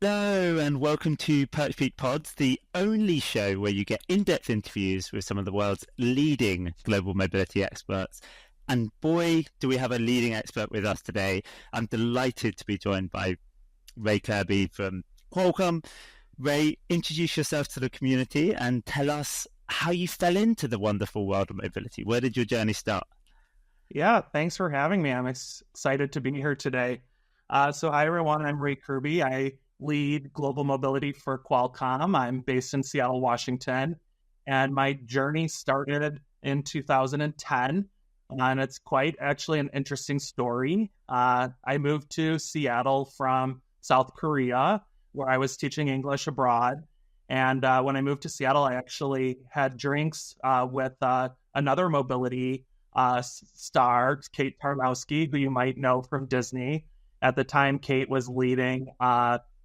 Hello and welcome to PerchPeek Pods, the only show where you get in-depth interviews with some of the world's leading global mobility experts. And boy, do we have a leading expert with us today. I'm delighted to be joined by Ray Kirby from Qualcomm. Ray, introduce yourself to the community and tell us how you fell into the wonderful world of mobility. Where did your journey start? Yeah, thanks for having me. I'm excited to be here today. So hi, everyone. I'm Ray Kirby. I lead global mobility for Qualcomm. I'm based in Seattle, Washington, and my journey started in 2010, and it's quite actually an interesting story. I moved to Seattle from South Korea, where I was teaching English abroad. And when I moved to Seattle, I actually had drinks with another mobility star, Kate Tarnowski, who you might know from Disney. At the time, Kate was leading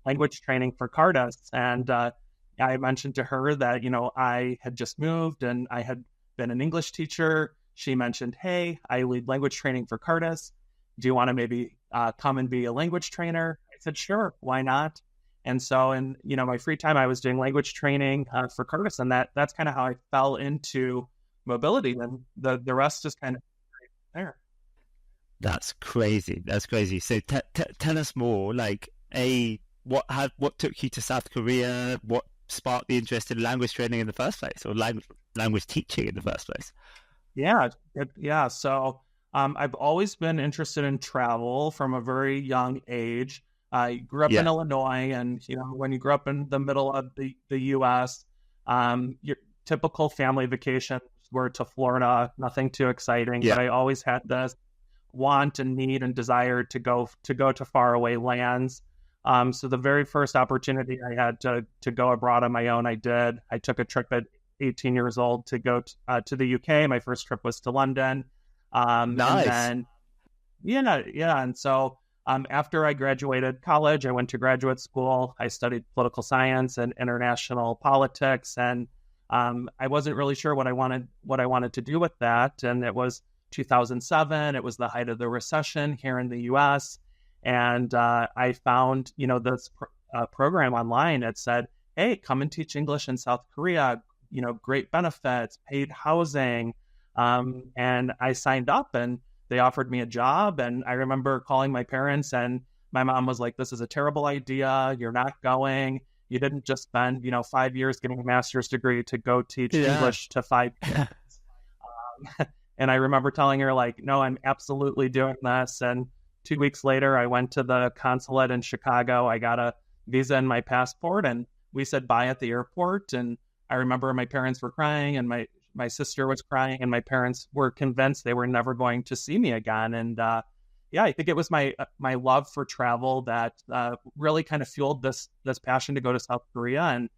language training for Cardus. And I mentioned to her that, I had just moved and I had been an English teacher. She mentioned, hey, I lead language training for Cardus. Do you want to maybe come and be a language trainer? I said, sure, why not? And so in, my free time, I was doing language training for Cardus. And that's kind of how I fell into mobility. And the rest is kind of there. That's crazy. So tell us more, what took you to South Korea? What sparked the interest in language training in the first place, or language teaching in the first place? Yeah. So I've always been interested in travel from a very young age. I grew up in Illinois, and when you grew up in the middle of the U.S., your typical family vacations were to Florida. Nothing too exciting, but I always had this want and need and desire to go to faraway lands. So the very first opportunity I had to go abroad on my own, I did. I took a trip at 18 years old to go to the UK. My first trip was to London. Nice. And then, And so after I graduated college, I went to graduate school. I studied political science and international politics, and I wasn't really sure what I wanted to do with that. And it was 2007. It was the height of the recession here in the U.S. And I found, this program online. It said, hey, come and teach English in South Korea, great benefits, paid housing. And I signed up, and they offered me a job. And I remember calling my parents, and my mom was like, this is a terrible idea. You're not going. You didn't just spend, 5 years getting a master's degree to go teach English to 5 kids. And I remember telling her, no, I'm absolutely doing this. And 2 weeks later, I went to the consulate in Chicago. I got a visa and my passport, and we said bye at the airport. And I remember my parents were crying, and my sister was crying, and my parents were convinced they were never going to see me again. And I think it was my love for travel that really kind of fueled this passion to go to South Korea, and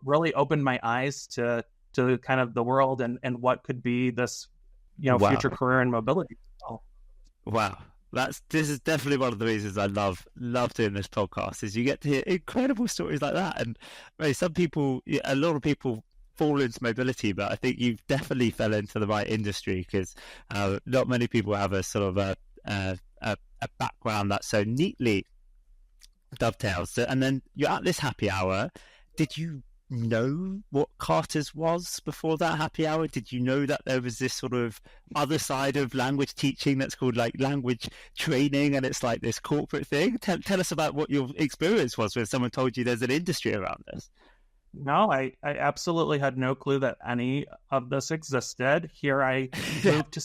really opened my eyes to kind of the world and what could be this, future career in mobility. Wow. This is definitely one of the reasons I love doing this podcast, is you get to hear incredible stories like that. And a lot of people fall into mobility, but I think you've definitely fell into the right industry, because not many people have a sort of a background that so neatly dovetails. And then you're at this happy hour. Did you know what Carter's was before that happy hour? Did you know that there was this sort of other side of language teaching that's called language training, and it's like this corporate thing? Tell us about what your experience was when someone told you there's an industry around this. No, I absolutely had no clue that any of this existed. Here I moved to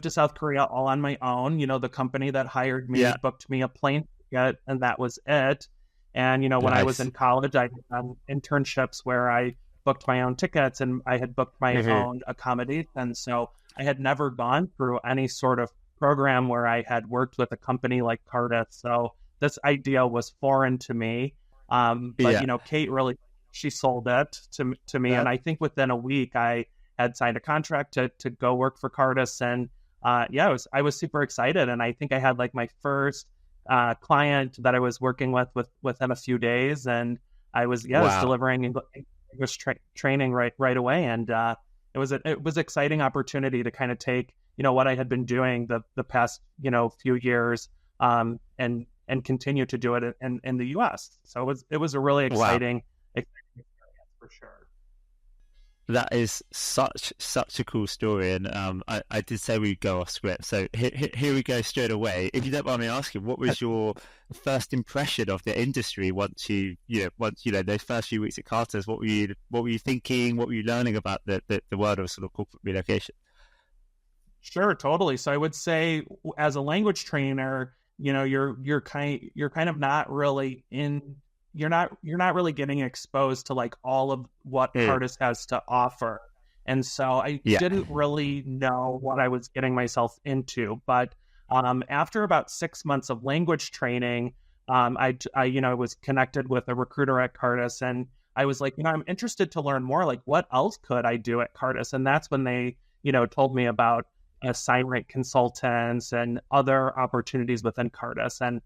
South Korea all on my own. The company that hired me booked me a plane ticket, and that was it. And, when I was in college, I had done internships where I booked my own tickets, and I had booked my own accommodation. So I had never gone through any sort of program where I had worked with a company like Cardus. So this idea was foreign to me. But Kate really, she sold it to me. And I think within a week, I had signed a contract to go work for Cardus. And I was super excited. And I think I had my first client that I was working with within a few days, and I was delivering English training right away, and it was an exciting opportunity to kind of take what I had been doing the past few years, and and continue to do it in the US. So it was a really exciting experience for sure. That is such a cool story, and I did say we'd go off script, so here we go straight away. If you don't mind me asking, what was your first impression of the industry once you know those first few weeks at Carter's? What were you thinking? What were you learning about the world of sort of corporate relocation? Sure, totally. So I would say, as a language trainer, you know, you're kind of not really in. You're not really getting exposed to like all of what Cartus has to offer. And so I didn't really know what I was getting myself into. But after about 6 months of language training, I was connected with a recruiter at Cartus, and I was like, I'm interested to learn more. Like, what else could I do at Cartus? And that's when they, told me about assignment consultants and other opportunities within Cartus. And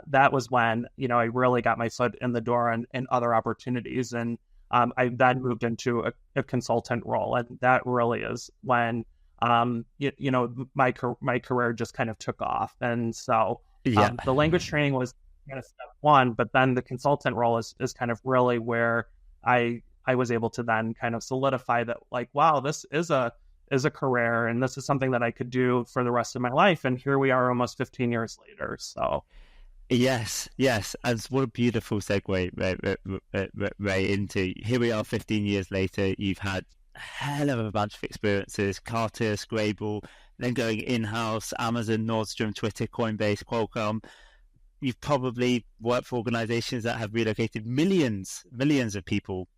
that was when, I really got my foot in the door and other opportunities. And I then moved into a consultant role. And that really is when, my career just kind of took off. And so the language training was kind of step one, but then the consultant role is kind of really where I was able to then kind of solidify that, like, wow, this is a career, and this is something that I could do for the rest of my life. And here we are almost 15 years later. So Yes. And what a beautiful segue, Ray, into here we are 15 years later. You've had a hell of a bunch of experiences, Carter, Scrabble, then going in-house, Amazon, Nordstrom, Twitter, Coinbase, Qualcomm. You've probably worked for organizations that have relocated millions of people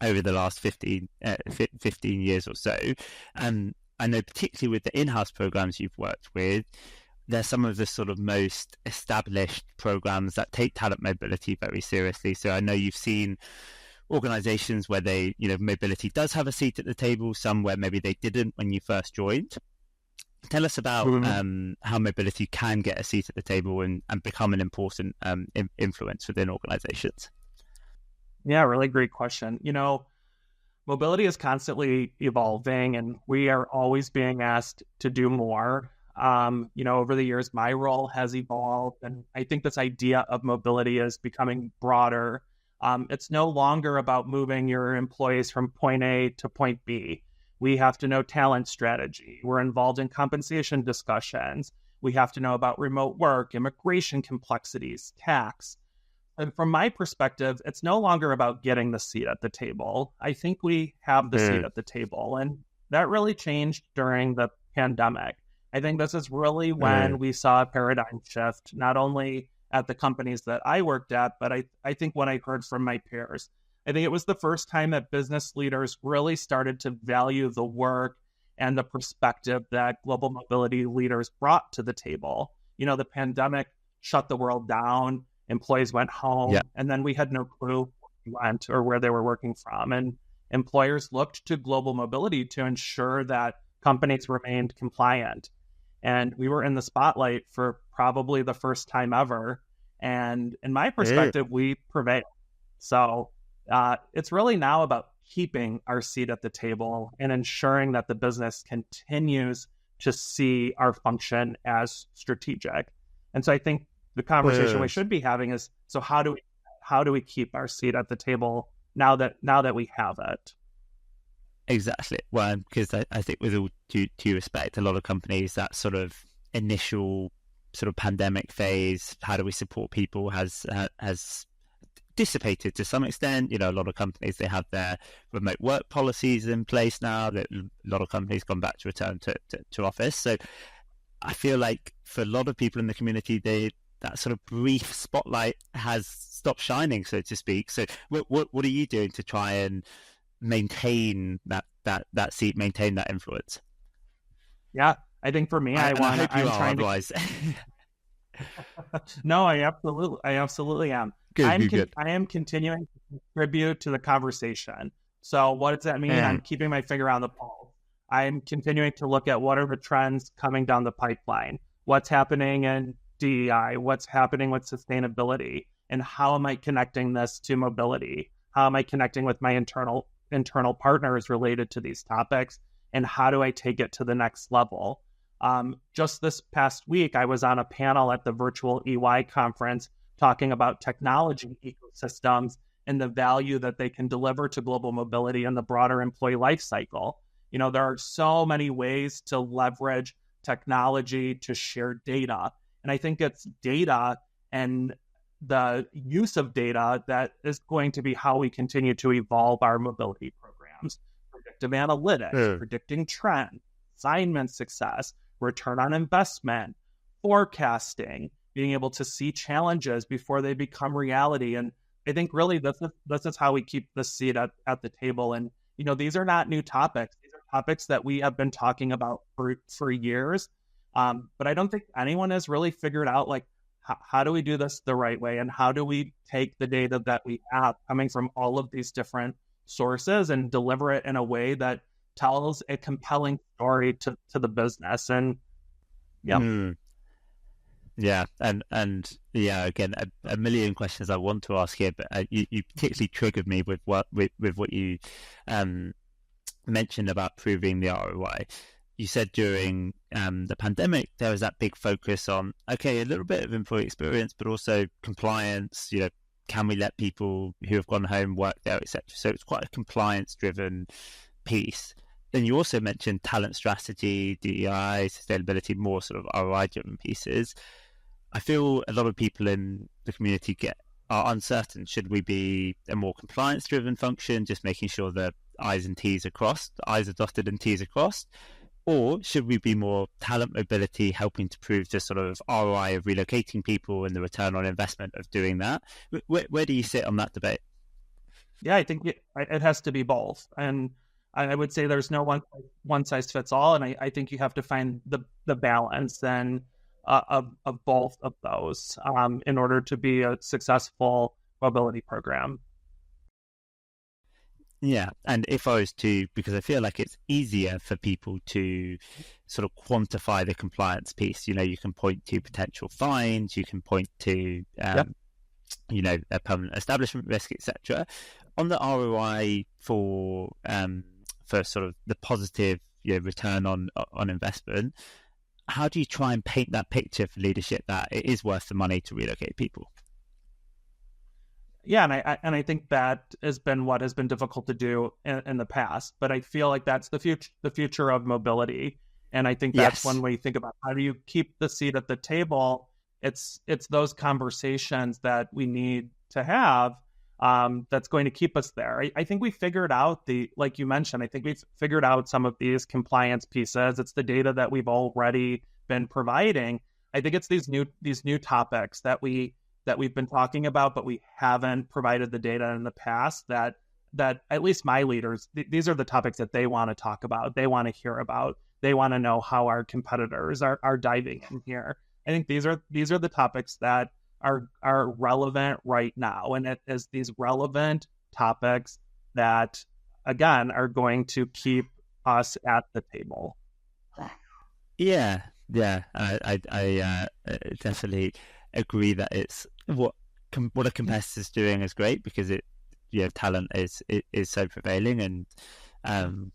over the last 15 years or so. And I know particularly with the in-house programs you've worked with, they're some of the sort of most established programs that take talent mobility very seriously. So I know you've seen organizations where they, mobility does have a seat at the table, some where maybe they didn't when you first joined. Tell us about how mobility can get a seat at the table and become an important influence within organizations. Yeah, really great question. Mobility is constantly evolving, and we are always being asked to do more. Over the years, my role has evolved, and I think this idea of mobility is becoming broader. It's no longer about moving your employees from point A to point B. We have to know talent strategy. We're involved in compensation discussions. We have to know about remote work, immigration complexities, tax. And from my perspective, it's no longer about getting the seat at the table. I think we have the seat at the table, and that really changed during the pandemic. I think this is really when we saw a paradigm shift, not only at the companies that I worked at, but I think what I heard from my peers. I think it was the first time that business leaders really started to value the work and the perspective that global mobility leaders brought to the table. The pandemic shut the world down, employees went home, and then we had no clue where they went or where they were working from. And employers looked to global mobility to ensure that companies remained compliant. And we were in the spotlight for probably the first time ever. And in my perspective, we prevailed. So it's really now about keeping our seat at the table and ensuring that the business continues to see our function as strategic. And so I think the conversation we should be having is, so how do we keep our seat at the table now that we have it? Exactly. Well, because I think with all due respect, a lot of companies, that sort of initial sort of pandemic phase, how do we support people, has dissipated to some extent. A lot of companies, they have their remote work policies in place now. That a lot of companies gone back to return to office. So I feel like for a lot of people in the community, that sort of brief spotlight has stopped shining, so to speak. So what are you doing to try and maintain that seat, maintain that influence? Yeah, I think for me, I'm trying otherwise. No, I absolutely am. Good. I am continuing to contribute to the conversation. So what does that mean? I'm keeping my finger on the pulse. I'm continuing to look at what are the trends coming down the pipeline, what's happening in DEI, what's happening with sustainability, and how am I connecting this to mobility? How am I connecting with my internal partners related to these topics, and how do I take it to the next level? Just this past week, I was on a panel at the virtual EY conference talking about technology ecosystems and the value that they can deliver to global mobility and the broader employee life cycle. There are so many ways to leverage technology to share data. And I think it's data and the use of data that is going to be how we continue to evolve our mobility programs. Predictive analytics, predicting trend, assignment success, return on investment, forecasting, being able to see challenges before they become reality. And I think really this is how we keep the seat at the table. And, these are not new topics. These are topics that we have been talking about for years. But I don't think anyone has really figured out, like, how do we do this the right way? And how do we take the data that we have coming from all of these different sources and deliver it in a way that tells a compelling story to the business? And yeah, and yeah, again, a million questions I want to ask here, but you particularly triggered me with what you mentioned about proving the ROI. You said during the pandemic, there was that big focus on, okay, a little bit of employee experience, but also compliance, can we let people who have gone home work there, etc. So it's quite a compliance-driven piece. Then you also mentioned talent strategy, DEI, sustainability, more sort of ROI-driven pieces. I feel a lot of people in the community are uncertain. Should we be a more compliance-driven function, just making sure that I's and T's are crossed, I's are dotted and T's are crossed? Or should we be more talent mobility, helping to prove the sort of ROI of relocating people and the return on investment of doing that? Where do you sit on that debate? Yeah, I think it has to be both. And I would say there's no one size fits all. And I think you have to find the balance then of both of those in order to be a successful mobility program. Yeah, and if I was to, because I feel like it's easier for people to sort of quantify the compliance piece. You can point to potential fines, you can point to, a permanent establishment risk, etc. On the ROI for sort of the positive return on investment, how do you try and paint that picture for leadership that it is worth the money to relocate people? Yeah, and I think that has been what has been difficult to do in the past. But I feel like that's the future of mobility, and I think that's when we think about how do you keep the seat at the table. It's those conversations that we need to have that's going to keep us there. I think we figured out like you mentioned. I think we've figured out some of these compliance pieces. It's the data that we've already been providing. I think it's these new topics that we've been talking about, but we haven't provided the data in the past that at least my leaders, these are the topics that they want to talk about. They want to hear about. They want to know how our competitors are diving in here. I think these are the topics that are relevant right now. And it is these relevant topics that, again, are going to keep us at the table. Yeah. I definitely agree that it's what a competitor's doing is great, because talent is so prevailing, and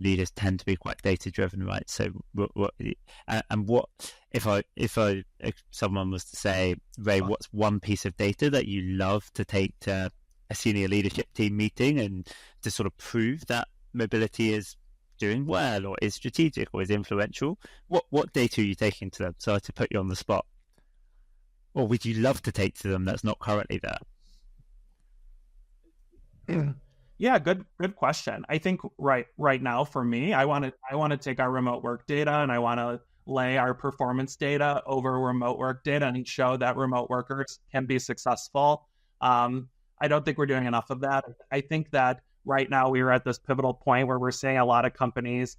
leaders tend to be quite data driven, right? So what if someone was to say, Ray, what's one piece of data that you love to take to a senior leadership team meeting and to sort of prove that mobility is doing well or is strategic or is influential? What data are you taking to them? So to put you on the spot. Or would you love to take to them that's not currently there? Yeah, good question. I think right now for me, I want to take our remote work data and I want to lay our performance data over remote work data and show that remote workers can be successful. I don't think we're doing enough of that. I think that right now we are at this pivotal point where we're seeing a lot of companies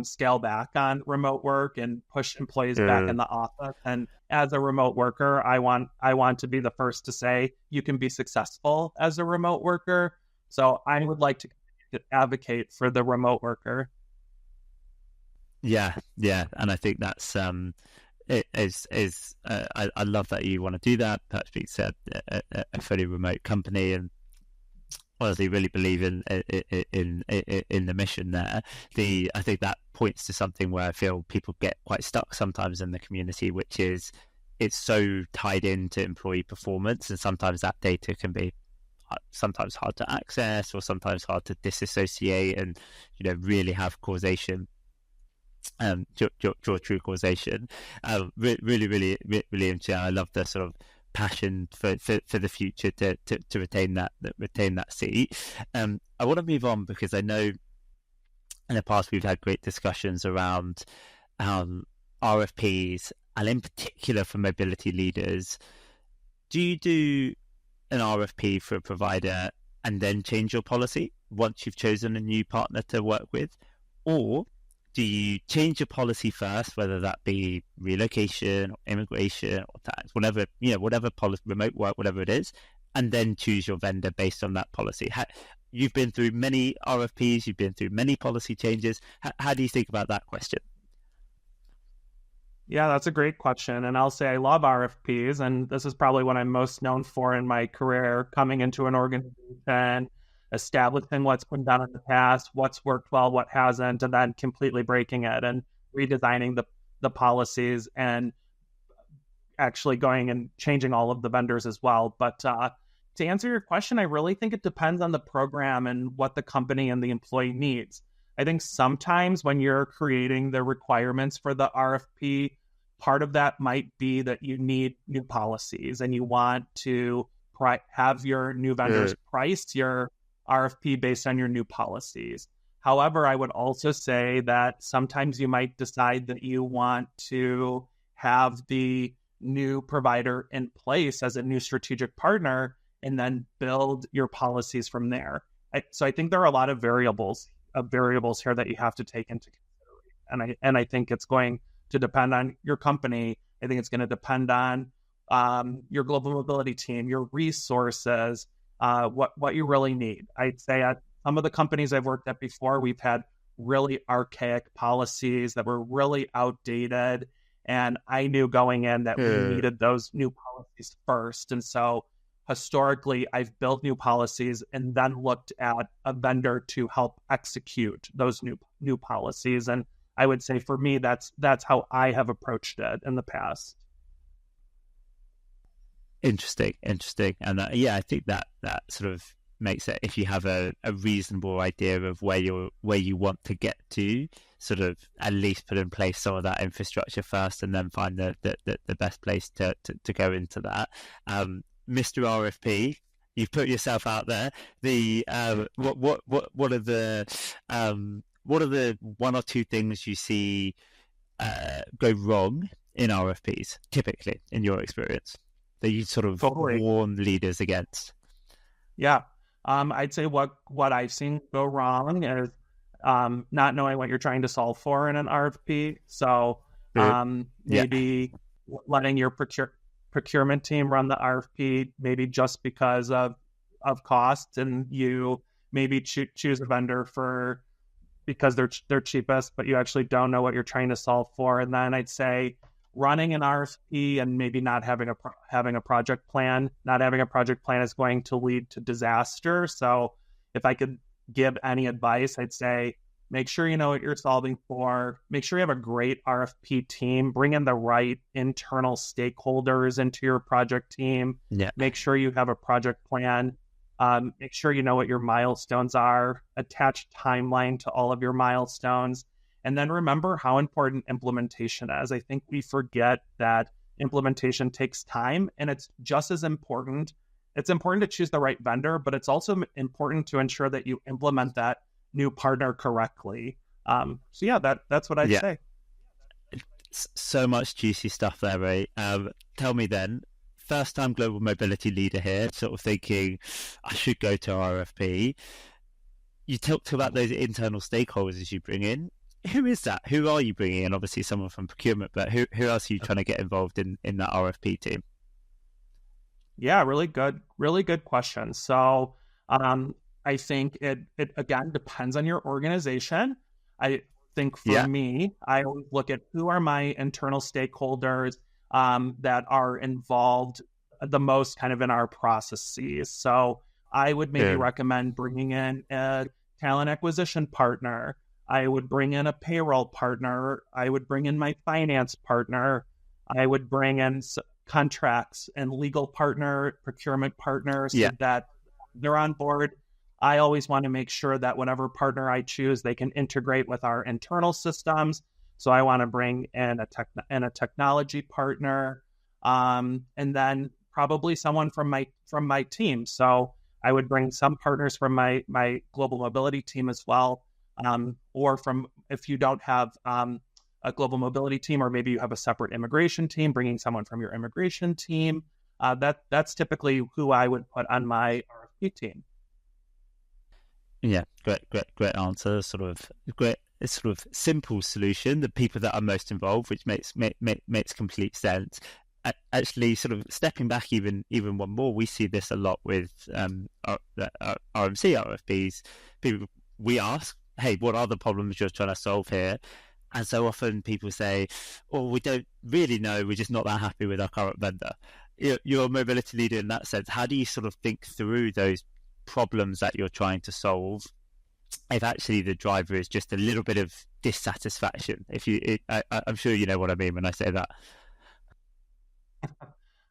scale back on remote work and push employees back in the office. And as a remote worker, I want to be the first to say you can be successful as a remote worker. So I would like to advocate for the remote worker. Yeah, and I think that's I love that you want to do that. PerchPeek said a fully remote company, and honestly really believe in the mission there. I think that points to something where I feel people get quite stuck sometimes in the community, which is it's so tied into employee performance, and sometimes that data can be sometimes hard to access or sometimes hard to disassociate and really have causation, draw true causation. Really interesting. I love the sort of passion for the future to retain that seat. I want to move on because I know in the past we've had great discussions around RFPs, and in particular for mobility leaders. Do you do an RFP for a provider and then change your policy once you've chosen a new partner to work with, or do you change your policy first, whether that be relocation or immigration or tax, whatever policy, remote work, whatever it is, and then choose your vendor based on that policy? You've been through many RFPs, you've been through many policy changes. How do you think about that question? Yeah, that's a great question. And I'll say I love RFPs, and this is probably what I'm most known for in my career, coming into an organization, establishing what's been done in the past, what's worked well, what hasn't, and then completely breaking it and redesigning the policies and actually going and changing all of the vendors as well. But to answer your question, I really think it depends on the program and what the company and the employee needs. I think sometimes when you're creating the requirements for the RFP, part of that might be that you need new policies and you want to have your new vendors price your RFP based on your new policies. However, I would also say that sometimes you might decide that you want to have the new provider in place as a new strategic partner and then build your policies from there. So I think there are a lot of variables here that you have to take into consideration. And I think it's going to depend on your company. I think it's going to depend on your global mobility team, your resources, what you really need. I'd say at some of the companies I've worked at before, we've had really archaic policies that were really outdated. And I knew going in that we needed those new policies first. And so historically, I've built new policies and then looked at a vendor to help execute those new policies. And I would say for me, that's how I have approached it in the past. Interesting. And I think that sort of makes it, if you have a reasonable idea of where you want to get to, sort of at least put in place some of that infrastructure first and then find the best place to go into that. Mr. RFP, you've put yourself out there. What are the one or two things you see go wrong in RFPs typically in your experience that you sort of warn leaders against? Yeah, I'd say what I've seen go wrong is not knowing what you're trying to solve for in an RFP. So maybe letting your procurement team run the RFP, maybe just because of cost, and you maybe choose a vendor because they're cheapest, but you actually don't know what you're trying to solve for. And then I'd say running an RFP and maybe not having a project plan. Not having a project plan is going to lead to disaster. So if I could give any advice, I'd say make sure you know what you're solving for. Make sure you have a great RFP team. Bring in the right internal stakeholders into your project team. Yeah. Make sure you have a project plan. Make sure you know what your milestones are. Attach timeline to all of your milestones. And then remember how important implementation is. I think we forget that implementation takes time, and it's just as important. It's important to choose the right vendor, but it's also important to ensure that you implement that new partner correctly. That's what I'd say. So much juicy stuff there, Ray. Tell me then, first time global mobility leader here, sort of thinking I should go to RFP. You talked about those internal stakeholders you bring in. Who is that? Who are you bringing in? Obviously someone from procurement, but who else are you trying to get involved in that RFP team? Yeah, really good question. So I think it again depends on your organization. I think for me, I always look at who are my internal stakeholders that are involved the most kind of in our processes. So I would maybe recommend bringing in a talent acquisition partner. I would bring in a payroll partner. I would bring in my finance partner. I would bring in contracts and legal partner, procurement partner, so that they're on board. I always want to make sure that whatever partner I choose, they can integrate with our internal systems. So I want to bring in a technology partner, and then probably someone from my team. So I would bring some partners from my global mobility team as well, or from, if you don't have a global mobility team, or maybe you have a separate immigration team, bringing someone from your immigration team. That's typically who I would put on my RFP team. Yeah, great answer. Sort of simple solution. The people that are most involved, which makes complete sense. Actually, sort of stepping back even one more, we see this a lot with our RMC RFPs. People, we ask, hey, what are the problems you're trying to solve here? And so often people say, well, we don't really know, we're just not that happy with our current vendor. You're a mobility leader in that sense. How do you sort of think through those problems that you're trying to solve if actually the driver is just a little bit of dissatisfaction? I'm sure you know what I mean when I say that.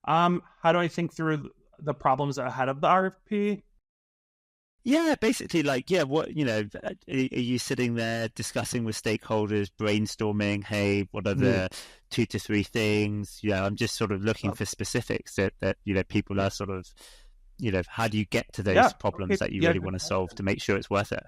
How do I think through the problems ahead of the RFP? Yeah, basically, what, are you sitting there discussing with stakeholders, brainstorming, hey, what are the 2 to 3 things? I'm just sort of looking for specifics that people are sort of, how do you get to those problems that you really want to solve to make sure it's worth it?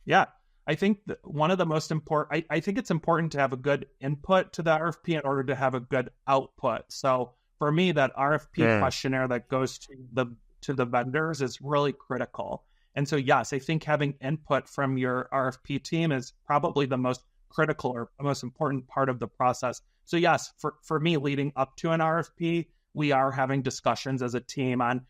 Yeah, I think one of the most important, I think it's important to have a good input to the RFP in order to have a good output. So for me, that RFP questionnaire that goes to the vendors is really critical. And so, yes, I think having input from your RFP team is probably the most critical or the most important part of the process. So yes, for me, leading up to an RFP, we are having discussions as a team on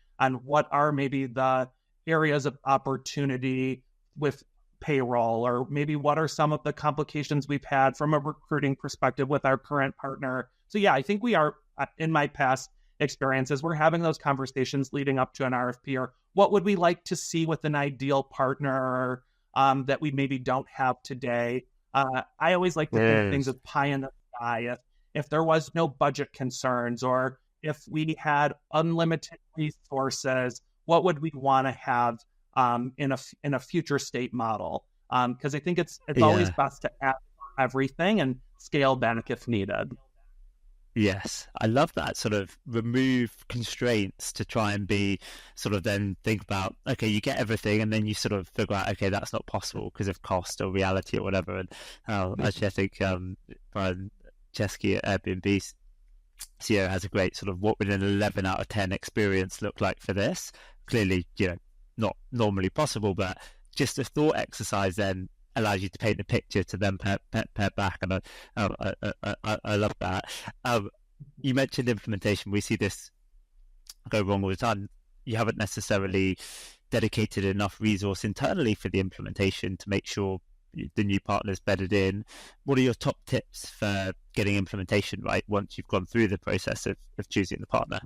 what are maybe the areas of opportunity with payroll, or maybe what are some of the complications we've had from a recruiting perspective with our current partner. So yeah, I think we are, in my past experiences, we're having those conversations leading up to an RFP, or what would we like to see with an ideal partner that we maybe don't have today. I always like to think things of pie in the sky. If there was no budget concerns, or if we had unlimited resources, what would we want to have in a future state model? Because I think it's always best to ask for everything and scale back if needed. Yes, I love that. Sort of remove constraints to try and be sort of then think about, okay, you get everything, and then you sort of figure out, okay, that's not possible because of cost or reality or whatever. And actually, I think Brian Chesky at Airbnb CEO has a great sort of what would an 11 out of 10 experience look like for this? Clearly, not normally possible, but just a thought exercise then allows you to paint a picture to then pair back, and I love that. You mentioned implementation. We see this go wrong all the time. You haven't necessarily dedicated enough resource internally for the implementation to make sure the new partner's bedded in. What are your top tips for getting implementation right once you've gone through the process of choosing the partner?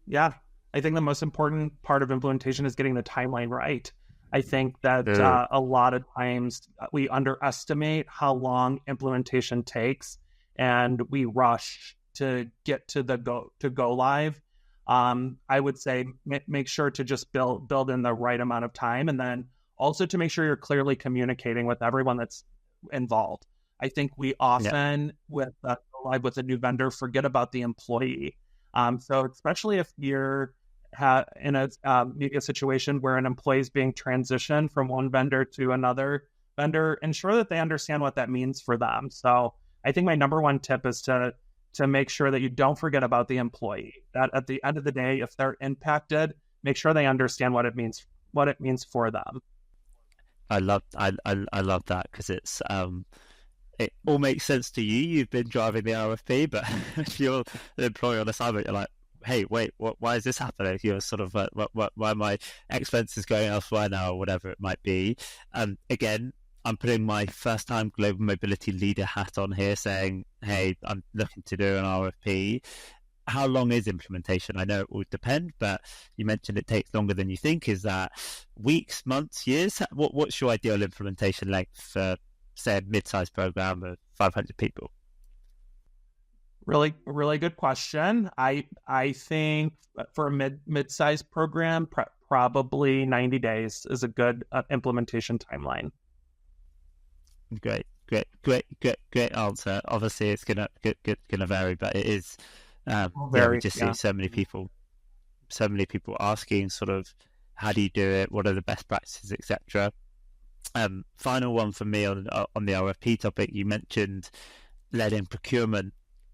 Yeah, I think the most important part of implementation is getting the timeline right. I think that a lot of times we underestimate how long implementation takes, and we rush to get to go live. I would say make sure to just build in the right amount of time, and then also to make sure you're clearly communicating with everyone that's involved. I think we often with go live with a new vendor forget about the employee. So especially if you're in maybe a situation where an employee is being transitioned from one vendor to another vendor, ensure that they understand what that means for them. So I think my number one tip is to make sure that you don't forget about the employee. That at the end of the day, if they're impacted, make sure they understand what it means for them. I love that, because it's it all makes sense to you. You've been driving the RFP, but if you're the employee on assignment, you're like, hey, wait, why is this happening? You're sort of like, why are my expenses going elsewhere now, or whatever it might be. Again, I'm putting my first time global mobility leader hat on here, saying, hey, I'm looking to do an RFP. how long is implementation? I know it will depend, but you mentioned it takes longer than you think. Is that weeks, months, years? What's your ideal implementation length for, say, a mid-sized program of 500 people? Really, really good question. I think for a mid-sized program, probably 90 days is a good implementation timeline. Great answer. Obviously, it's gonna vary, but it is. We just see so many people asking sort of, how do you do it? What are the best practices, etc. Final one for me on the RFP topic. You mentioned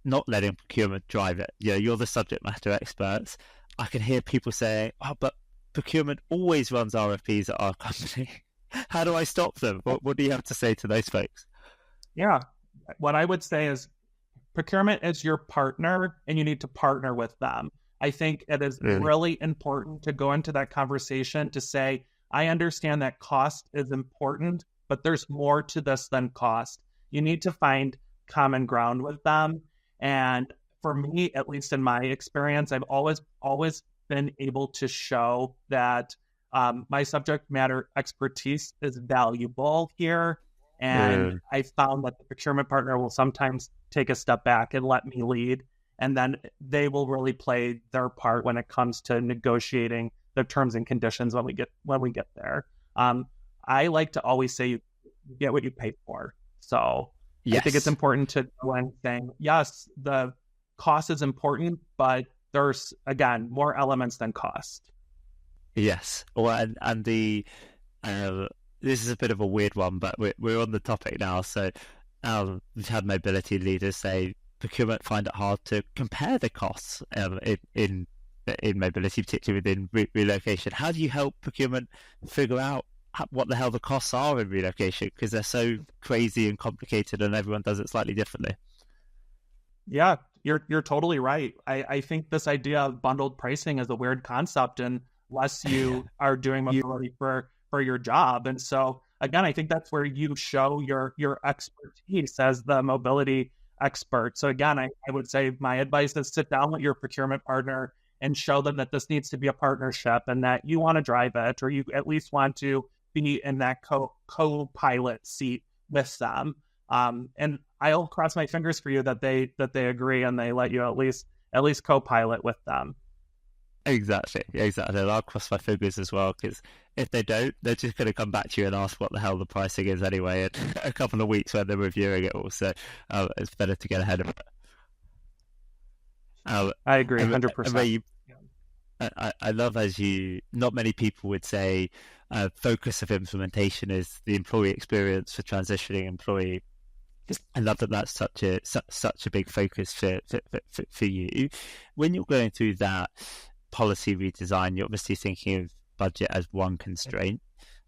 not letting procurement drive it. You're the subject matter experts. I can hear people saying, "Oh, but procurement always runs RFPs at our company." How do I stop them? What do you have to say to those folks? Yeah, what I would say is procurement is your partner, and you need to partner with them. I think it is really important to go into that conversation to say, I understand that cost is important, but there's more to this than cost. You need to find common ground with them. And for me, at least in my experience, I've always been able to show that my subject matter expertise is valuable here. And I found that the procurement partner will sometimes take a step back and let me lead. And then they will really play their part when it comes to negotiating the terms and conditions when we get there. I like to always say you get what you pay for. So yes. I think it's important to go in saying, yes, the cost is important, but there's, again, more elements than cost. Yes. Well, and the this is a bit of a weird one, but we're on the topic now. So we've had mobility leaders say procurement find it hard to compare the costs in mobility, particularly within relocation. How do you help procurement figure out what the hell the costs are in relocation? Because they're so crazy and complicated, and everyone does it slightly differently. Yeah, you're totally right. I think this idea of bundled pricing is a weird concept unless you are doing mobility for your job. And so again, I think that's where you show your expertise as the mobility expert. So again, I would say my advice is sit down with your procurement partner and show them that this needs to be a partnership and that you want to drive it, or you at least want to be in that co-pilot seat with them. And I'll cross my fingers for you that they agree and they let you at least co-pilot with them. Exactly. I'll cross my fingers as well, because if they don't, they're just going to come back to you and ask what the hell the pricing is anyway in a couple of weeks when they're reviewing it all. So it's better to get ahead of it. I agree, 100%. I love, as not many people would say, focus of implementation is the employee experience for transitioning employee. I love that that's such a big focus for you. When you're going through that policy redesign, you're obviously thinking of budget as one constraint.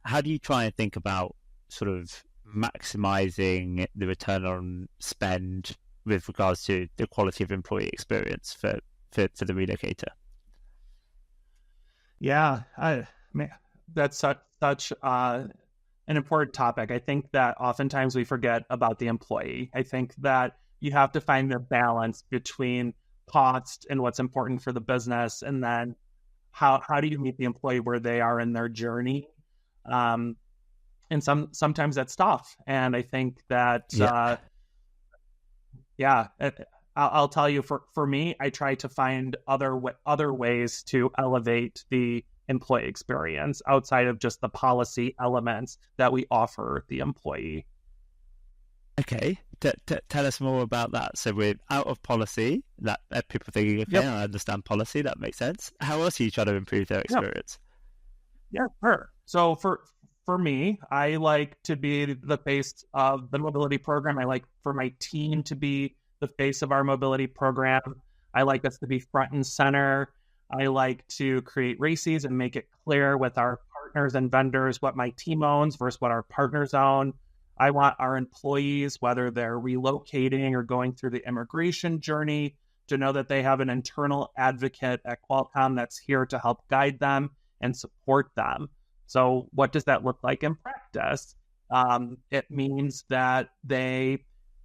How do you try and think about sort of maximizing the return on spend with regards to the quality of employee experience for the relocator? Yeah, that's such an important topic. I think that oftentimes we forget about the employee. I think that you have to find the balance between cost and what's important for the business, and then how do you meet the employee where they are in their journey? And sometimes that's tough. And I think that I'll tell you, for me, I try to find other ways to elevate the employee experience outside of just the policy elements that we offer the employee. Okay, tell us more about that. So we're out of policy, that people thinking, okay, I understand policy, that makes sense. How else are you trying to improve their experience? Yeah, sure. So for me, I like to be the face of the mobility program. I like for my team to be the face of our mobility program. I like us to be front and center. I like to create races and make it clear with our partners and vendors what my team owns versus what our partners own. I want our employees, whether they're relocating or going through the immigration journey, to know that they have an internal advocate at Qualcomm that's here to help guide them and support them. So what does that look like in practice? It means that they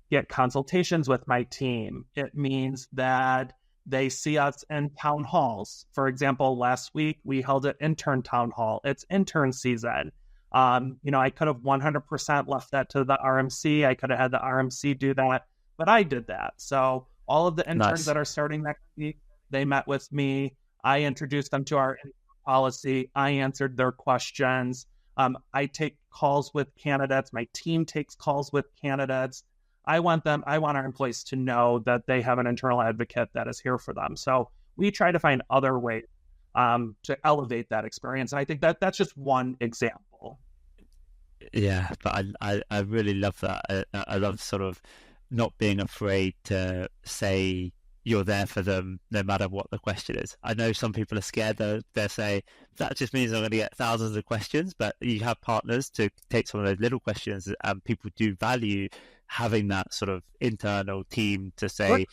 get consultations with my team. It means that They see us in town halls. For example, last week we held an intern town hall. It's intern season. I could have 100% left that to the RMC. I could have had the RMC do that, but I did that. So all of the interns that are starting next week, they met with me. I introduced them to our policy. I answered their questions. I take calls with candidates. My team takes calls with candidates. I want our employees to know that they have an internal advocate that is here for them. So we try to find other ways to elevate that experience. And I think that's just one example. Yeah, but I really love that. I love sort of not being afraid to say you're there for them no matter what the question is. I know some people are scared. They'll say, that just means I'm going to get thousands of questions, but you have partners to take some of those little questions, and people do value having that sort of internal team to say,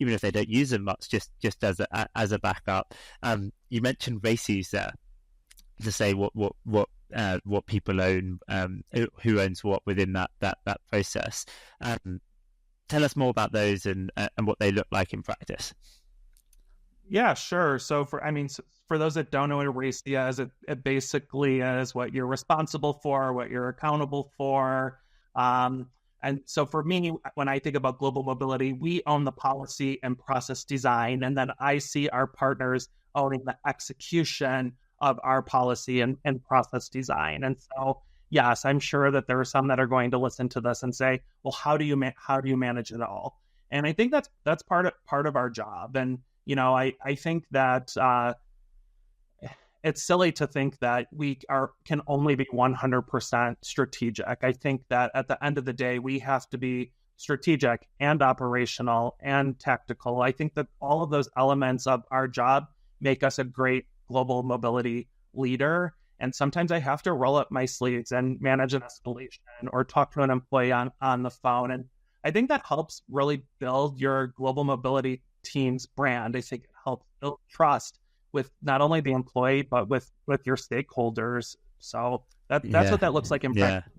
even if they don't use them much, just as a backup. You mentioned RFPs there, to say what people own, who owns what within that process. Tell us more about those and what they look like in practice. Yeah, sure. So for those that don't know what a RACE is, it basically is what you're responsible for, what you're accountable for. And so for me, when I think about global mobility, we own the policy and process design, and then I see our partners owning the execution of our policy and process design. And so, yes, I'm sure that there are some that are going to listen to this and say, well, how do you manage it all? And I think that's part of our job. And, I think that it's silly to think that we can only be 100% strategic. I think that at the end of the day, we have to be strategic and operational and tactical. I think that all of those elements of our job make us a great global mobility leader. And sometimes I have to roll up my sleeves and manage an escalation or talk to an employee on the phone. And I think that helps really build your global mobility team's brand. I think it helps build trust with not only the employee, but with your stakeholders. So that's what that looks like in practice.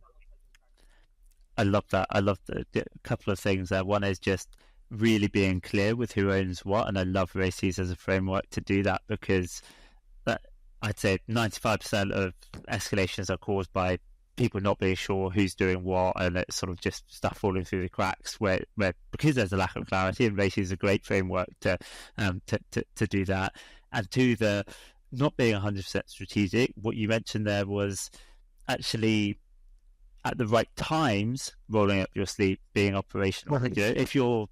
I love that. I love a couple of things there. One is just really being clear with who owns what. And I love RACEs as a framework to do that, because I'd say 95% of escalations are caused by people not being sure who's doing what, and it's sort of just stuff falling through the cracks where because there's a lack of clarity, and RACE is a great framework to do that. And to the not being 100% strategic, what you mentioned there was actually at the right times rolling up your sleeve, being operational. If you're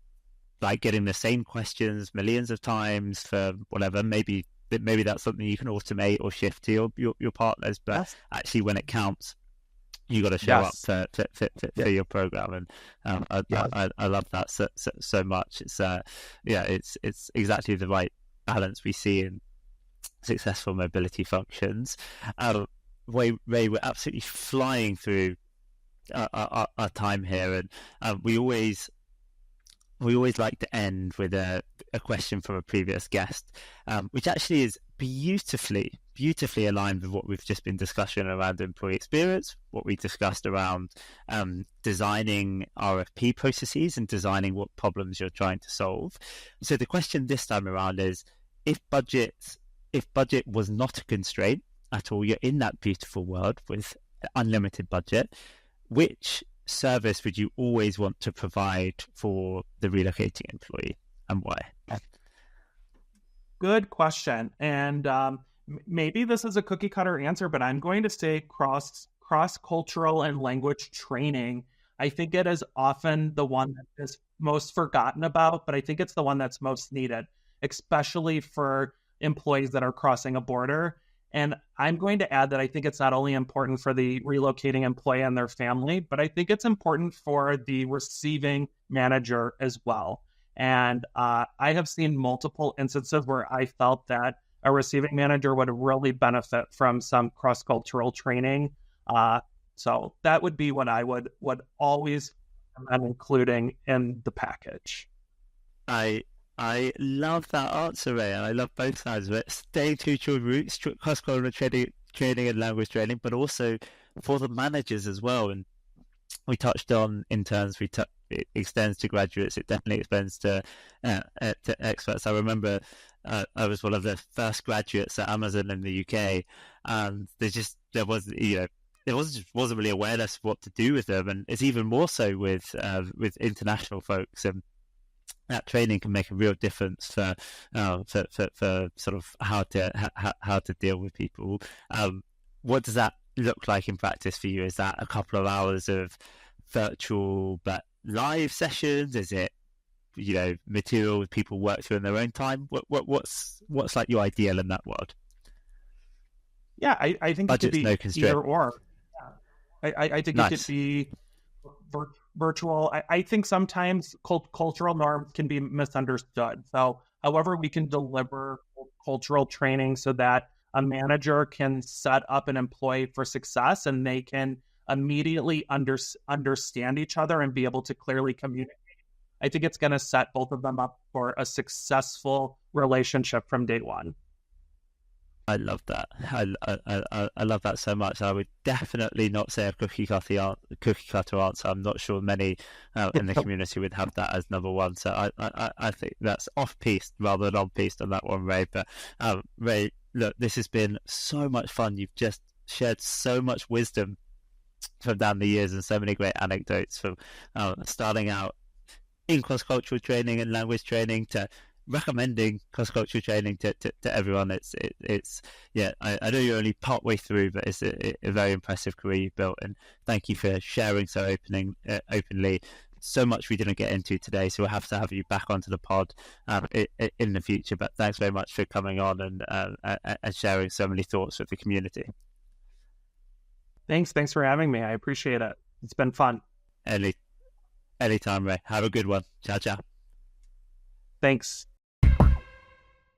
like getting the same questions millions of times for whatever, maybe that's something you can automate or shift to your partners, but actually when it counts, you got to show up for your program. And I love that so much. It's exactly the right balance we see in successful mobility functions. Ray, we're absolutely flying through our time here, and we always like to end with a question from a previous guest, which actually is beautifully aligned with what we've just been discussing around employee experience, what we discussed around designing RFP processes and designing what problems you're trying to solve. So the question this time around is, if budget was not a constraint at all, you're in that beautiful world with unlimited budget, which service would you always want to provide for the relocating employee, and why? Good question. And maybe this is a cookie cutter answer, but I'm going to say cross-cultural and language training. I think it is often the one that is most forgotten about, but I think it's the one that's most needed, especially for employees that are crossing a border. And I'm going to add that I think it's not only important for the relocating employee and their family, but I think it's important for the receiving manager as well. And I have seen multiple instances where I felt that a receiving manager would really benefit from some cross-cultural training. So that would be what I would always recommend including in the package. I love that answer, Ray, and I love both sides of it. Staying true to your roots, cross-cultural training and language training, but also for the managers as well. And we touched on interns, we it extends to graduates. It definitely extends to experts. I remember I was one of the first graduates at Amazon in the UK, and there wasn't really awareness of what to do with them, and it's even more so with international folks. And that training can make a real difference for sort of how to deal with people. What does that look like in practice for you? Is that a couple of hours of virtual but live sessions? Is it material people work through in their own time? What's like your ideal in that world? Yeah, I think Budget's it could be no constraint. either or. Yeah. I think Nice. it could be virtual. I think sometimes cultural norms can be misunderstood. So however we can deliver cultural training so that a manager can set up an employee for success and they can immediately understand each other and be able to clearly communicate, I think it's going to set both of them up for a successful relationship from day one. I love that. I love that so much. I would definitely not say a cookie cutter answer. I'm not sure many in the community would have that as number one. So I think that's off piste rather than on piste on that one, Ray. But Ray, look, this has been so much fun. You've just shared so much wisdom from down the years and so many great anecdotes from starting out in cross-cultural training and language training to recommending cross-cultural training to everyone. I know you're only partway through, but it's a very impressive career you've built, and thank you for sharing so openly. So much we didn't get into today, so we'll have to have you back onto the pod in the future. But thanks very much for coming on and sharing so many thoughts with the community. Thanks for having me. I appreciate it. It's been fun. Anytime, Ray. Have a good one. Ciao. Thanks.